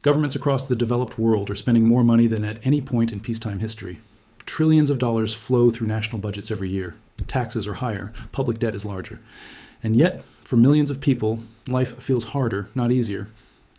Governments across the developed world are spending more money than at any point in peacetime history. Trillions of dollars flow through national budgets every year. Taxes are higher, public debt is larger. And yet, for millions of people, life feels harder, not easier.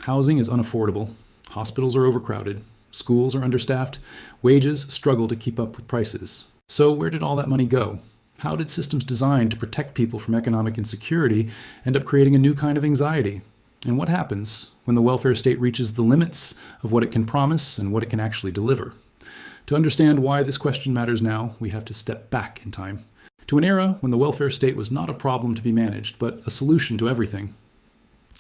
Housing is unaffordable, hospitals are overcrowded, schools are understaffed, wages struggle to keep up with prices. So where did all that money go? How did systems designed to protect people from economic insecurity end up creating a new kind of anxiety? And what happens when the welfare state reaches the limits of what it can promise and what it can actually deliver? To understand why this question matters now, we have to step back in time, to an era when the welfare state was not a problem to be managed, but a solution to everything.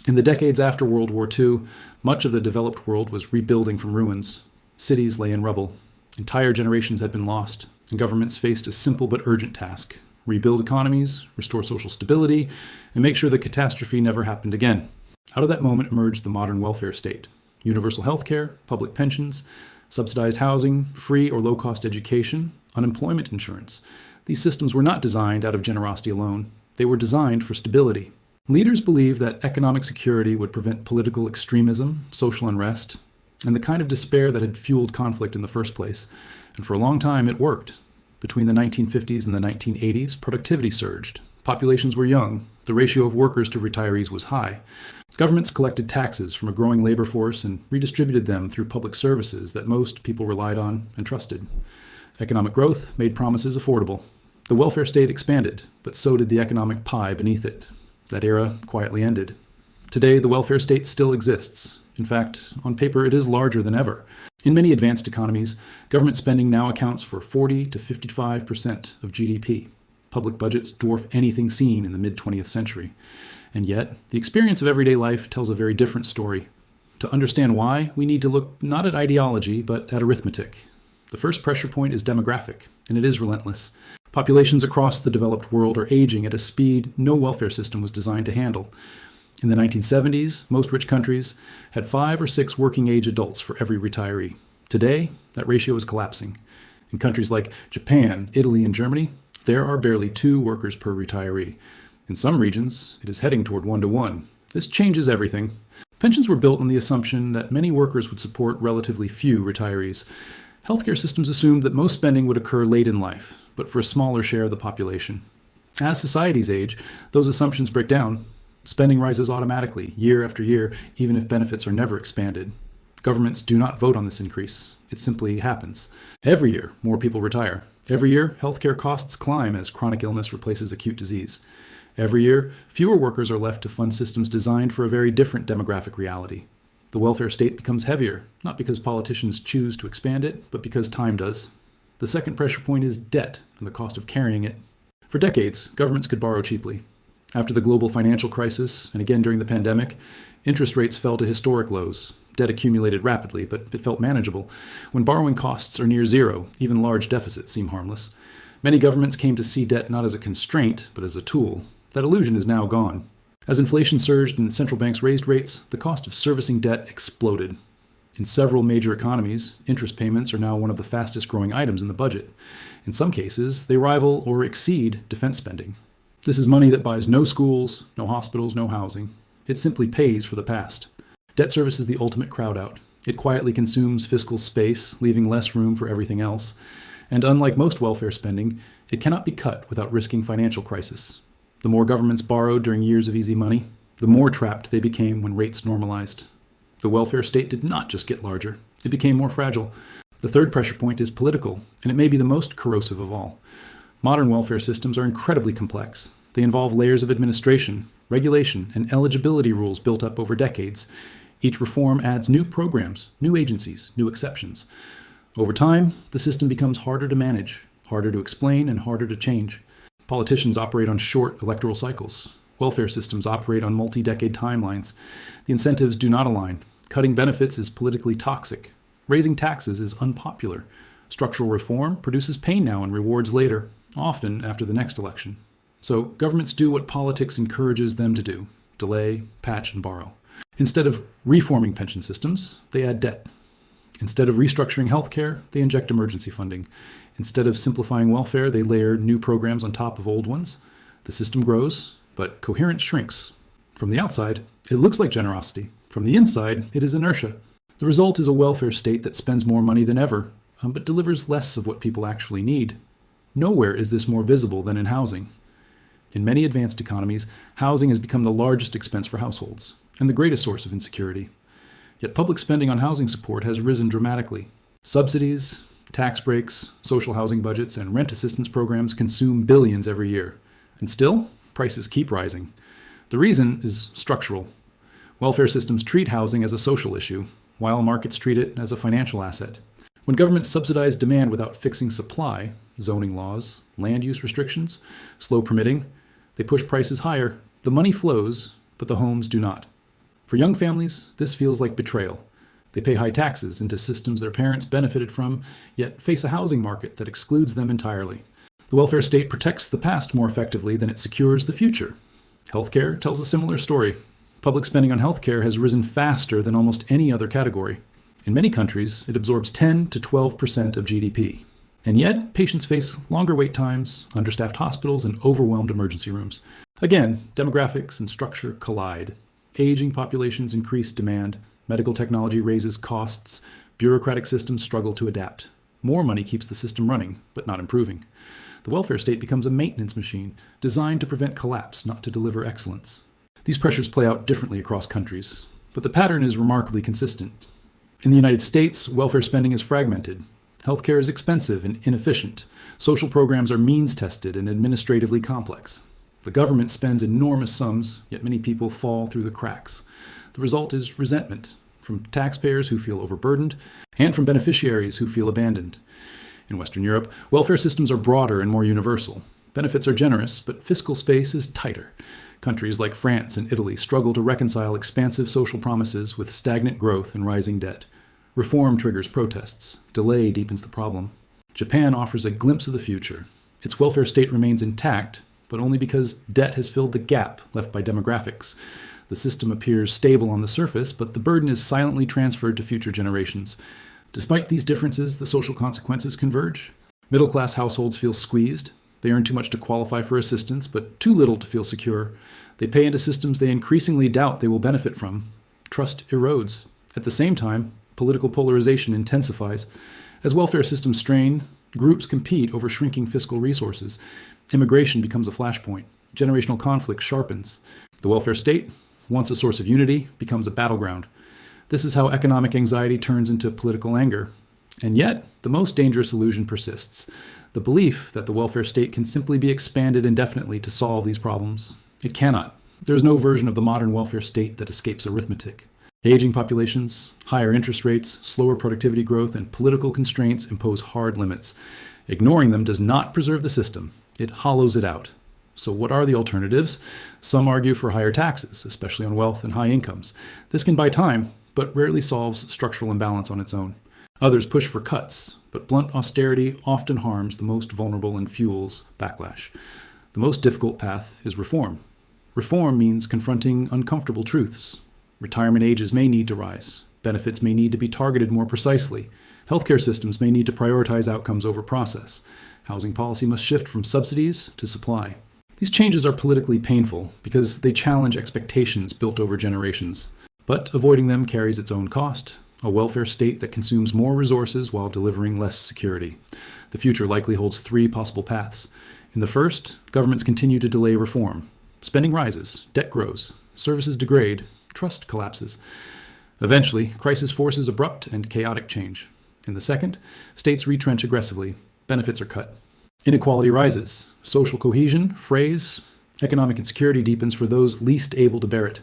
In the decades after World War II, much of the developed world was rebuilding from ruins. Cities lay in rubble. Entire generations had been lost, and governments faced a simple but urgent task: rebuild economies, restore social stability, and make sure the catastrophe never happened again. Out of that moment emerged the modern welfare state: universal health care, public pensions, subsidized housing, free or low-cost education, unemployment insurance. These systems were not designed out of generosity alone. They were designed for stability. Leaders believed that economic security would prevent political extremism, social unrest, and the kind of despair that had fueled conflict in the first place. And for a long time, it worked. Between the 1950s and the 1980s, productivity surged. Populations were young. The ratio of workers to retirees was high. Governments collected taxes from a growing labor force and redistributed them through public services that most people relied on and trusted. Economic growth made promises affordable. The welfare state expanded, but so did the economic pie beneath it. That era quietly ended. Today, the welfare state still exists. In fact, on paper, it is larger than ever. In many advanced economies, government spending now accounts for 40 to 55% of GDP. Public budgets dwarf anything seen in the mid-20th century. And yet, the experience of everyday life tells a very different story. To understand why, we need to look not at ideology, but at arithmetic. The first pressure point is demographic, and it is relentless. Populations across the developed world are aging at a speed no welfare system was designed to handle. In the 1970s, most rich countries had 5 or 6 working-age adults for every retiree. Today, that ratio is collapsing. In countries like Japan, Italy, and Germany, there are barely 2 workers per retiree. In some regions, it is heading toward 1-to-1. This changes everything. Pensions were built on the assumption that many workers would support relatively few retirees. Healthcare systems assumed that most spending would occur late in life, but for a smaller share of the population. As societies age, those assumptions break down. Spending rises automatically, year after year, even if benefits are never expanded. Governments do not vote on this increase. It simply happens. Every year, more people retire. Every year, healthcare costs climb as chronic illness replaces acute disease. Every year, fewer workers are left to fund systems designed for a very different demographic reality. The welfare state becomes heavier, not because politicians choose to expand it, but because time does. The second pressure point is debt and the cost of carrying it. For decades, governments could borrow cheaply. After the global financial crisis, and again during the pandemic, interest rates fell to historic lows. Debt accumulated rapidly, but it felt manageable. When borrowing costs are near zero, even large deficits seem harmless. Many governments came to see debt not as a constraint, but as a tool. That illusion is now gone. As inflation surged and central banks raised rates, the cost of servicing debt exploded. In several major economies, interest payments are now one of the fastest growing items in the budget. In some cases, they rival or exceed defense spending. This is money that buys no schools, no hospitals, no housing. It simply pays for the past. Debt service is the ultimate crowd out. It quietly consumes fiscal space, leaving less room for everything else. And unlike most welfare spending, it cannot be cut without risking financial crisis. The more governments borrowed during years of easy money, the more trapped they became when rates normalized. The welfare state did not just get larger, it became more fragile. The third pressure point is political, and it may be the most corrosive of all. Modern welfare systems are incredibly complex. They involve layers of administration, regulation, and eligibility rules built up over decades. Each reform adds new programs, new agencies, new exceptions. Over time, the system becomes harder to manage, harder to explain, and harder to change. Politicians operate on short electoral cycles. Welfare systems operate on multi-decade timelines. The incentives do not align. Cutting benefits is politically toxic. Raising taxes is unpopular. Structural reform produces pain now and rewards later, often after the next election. So governments do what politics encourages them to do: delay, patch, and borrow. Instead of reforming pension systems, they add debt. Instead of restructuring healthcare, they inject emergency funding. Instead of simplifying welfare, they layer new programs on top of old ones. The system grows, but coherence shrinks. From the outside, it looks like generosity. From the inside, it is inertia. The result is a welfare state that spends more money than ever, but delivers less of what people actually need. Nowhere is this more visible than in housing. In many advanced economies, housing has become the largest expense for households and the greatest source of insecurity. Yet public spending on housing support has risen dramatically. Subsidies, tax breaks, social housing budgets, and rent assistance programs consume billions every year. And still, prices keep rising. The reason is structural. Welfare systems treat housing as a social issue, while markets treat it as a financial asset. When governments subsidize demand without fixing supply, zoning laws, land use restrictions, slow permitting, they push prices higher. The money flows, but the homes do not. For young families, this feels like betrayal. They pay high taxes into systems their parents benefited from, yet face a housing market that excludes them entirely. The welfare state protects the past more effectively than it secures the future. Healthcare tells a similar story. Public spending on healthcare has risen faster than almost any other category. In many countries, it absorbs 10 to 12% of GDP. And yet, patients face longer wait times, understaffed hospitals, and overwhelmed emergency rooms. Again, demographics and structure collide. Aging populations increase demand, medical technology raises costs, bureaucratic systems struggle to adapt. More money keeps the system running, but not improving. The welfare state becomes a maintenance machine, designed to prevent collapse, not to deliver excellence. These pressures play out differently across countries, but the pattern is remarkably consistent. In the United States, welfare spending is fragmented. Healthcare is expensive and inefficient. Social programs are means-tested and administratively complex. The government spends enormous sums, yet many people fall through the cracks. The result is resentment from taxpayers who feel overburdened and from beneficiaries who feel abandoned. In Western Europe, welfare systems are broader and more universal. Benefits are generous, but fiscal space is tighter. Countries like France and Italy struggle to reconcile expansive social promises with stagnant growth and rising debt. Reform triggers protests. Delay deepens the problem. Japan offers a glimpse of the future. Its welfare state remains intact, but only because debt has filled the gap left by demographics. The system appears stable on the surface, but the burden is silently transferred to future generations. Despite these differences, the social consequences converge. Middle-class households feel squeezed. They earn too much to qualify for assistance, but too little to feel secure. They pay into systems they increasingly doubt they will benefit from. Trust erodes. At the same time, political polarization intensifies. As welfare systems strain, groups compete over shrinking fiscal resources. Immigration becomes a flashpoint. Generational conflict sharpens. The welfare state, once a source of unity, becomes a battleground. This is how economic anxiety turns into political anger. And yet, the most dangerous illusion persists. The belief that the welfare state can simply be expanded indefinitely to solve these problems. It cannot. There is no version of the modern welfare state that escapes arithmetic. Aging populations, higher interest rates, slower productivity growth, and political constraints impose hard limits. Ignoring them does not preserve the system. It hollows it out. So what are the alternatives? Some argue for higher taxes, especially on wealth and high incomes. This can buy time, but rarely solves structural imbalance on its own. Others push for cuts, but blunt austerity often harms the most vulnerable and fuels backlash. The most difficult path is reform. Reform means confronting uncomfortable truths. Retirement ages may need to rise. Benefits may need to be targeted more precisely. Healthcare systems may need to prioritize outcomes over process. Housing policy must shift from subsidies to supply. These changes are politically painful because they challenge expectations built over generations. But avoiding them carries its own cost. A welfare state that consumes more resources while delivering less security. The future likely holds three possible paths. In the first, governments continue to delay reform. Spending rises, debt grows, services degrade, trust collapses. Eventually, crisis forces abrupt and chaotic change. In the second, states retrench aggressively, benefits are cut. Inequality rises, social cohesion frays, economic insecurity deepens for those least able to bear it.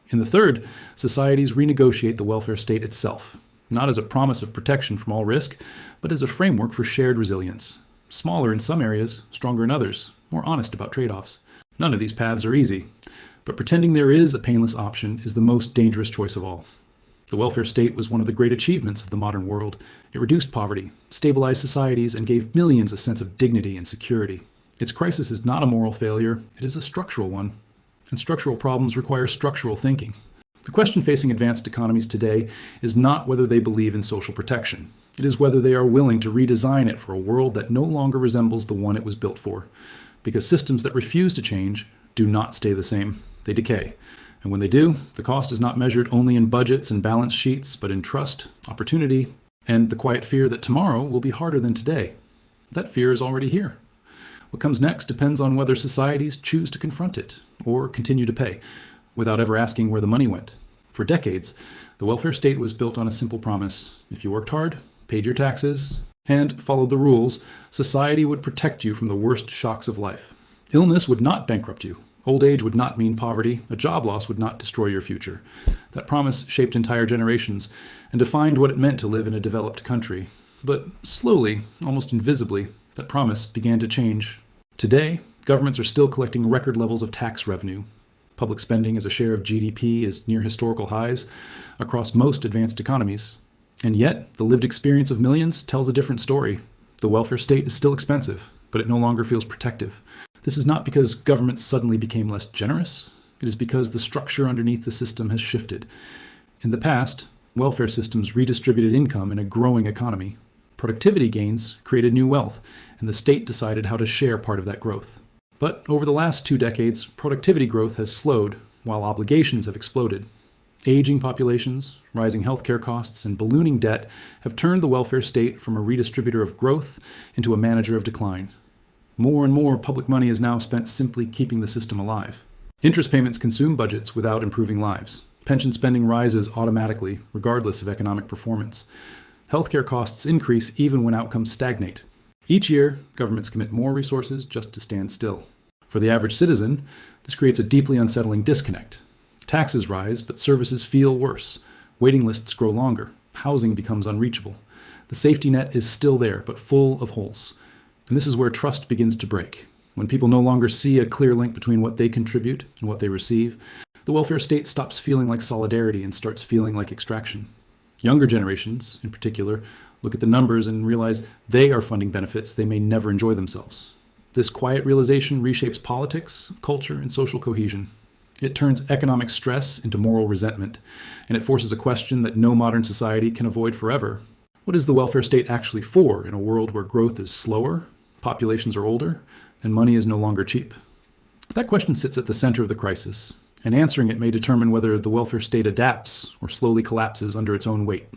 In the third, societies renegotiate the welfare state itself, not as a promise of protection from all risk, but as a framework for shared resilience. Smaller in some areas, stronger in others, more honest about trade-offs. None of these paths are easy, but pretending there is a painless option is the most dangerous choice of all. The welfare state was one of the great achievements of the modern world. It reduced poverty, stabilized societies, and gave millions a sense of dignity and security. Its crisis is not a moral failure, it is a structural one. And structural problems require structural thinking. The question facing advanced economies today is not whether they believe in social protection. It is whether they are willing to redesign it for a world that no longer resembles the one it was built for. Because systems that refuse to change do not stay the same. They decay. And when they do, the cost is not measured only in budgets and balance sheets, but in trust, opportunity, and the quiet fear that tomorrow will be harder than today. That fear is already here. What comes next depends on whether societies choose to confront it or continue to pay, without ever asking where the money went. For decades, the welfare state was built on a simple promise. If you worked hard, paid your taxes, and followed the rules, society would protect you from the worst shocks of life. Illness would not bankrupt you. Old age would not mean poverty. A job loss would not destroy your future. That promise shaped entire generations and defined what it meant to live in a developed country. But slowly, almost invisibly, that promise began to change. Today, governments are still collecting record levels of tax revenue. Public spending as a share of GDP is near historical highs across most advanced economies. And yet, the lived experience of millions tells a different story. The welfare state is still expensive, but it no longer feels protective. This is not because governments suddenly became less generous. It is because the structure underneath the system has shifted. In the past, welfare systems redistributed income in a growing economy. Productivity gains created new wealth, and the state decided how to share part of that growth. But over the last 2 decades, productivity growth has slowed, while obligations have exploded. Aging populations, rising healthcare costs, and ballooning debt have turned the welfare state from a redistributor of growth into a manager of decline. More and more public money is now spent simply keeping the system alive. Interest payments consume budgets without improving lives. Pension spending rises automatically, regardless of economic performance. Healthcare costs increase even when outcomes stagnate. Each year, governments commit more resources just to stand still. For the average citizen, this creates a deeply unsettling disconnect. Taxes rise, but services feel worse. Waiting lists grow longer. Housing becomes unreachable. The safety net is still there, but full of holes. And this is where trust begins to break. When people no longer see a clear link between what they contribute and what they receive, the welfare state stops feeling like solidarity and starts feeling like extraction. Younger generations, in particular, look at the numbers and realize they are funding benefits they may never enjoy themselves. This quiet realization reshapes politics, culture, and social cohesion. It turns economic stress into moral resentment, and it forces a question that no modern society can avoid forever. What is the welfare state actually for in a world where growth is slower, populations are older, and money is no longer cheap? That question sits at the center of the crisis, and answering it may determine whether the welfare state adapts or slowly collapses under its own weight.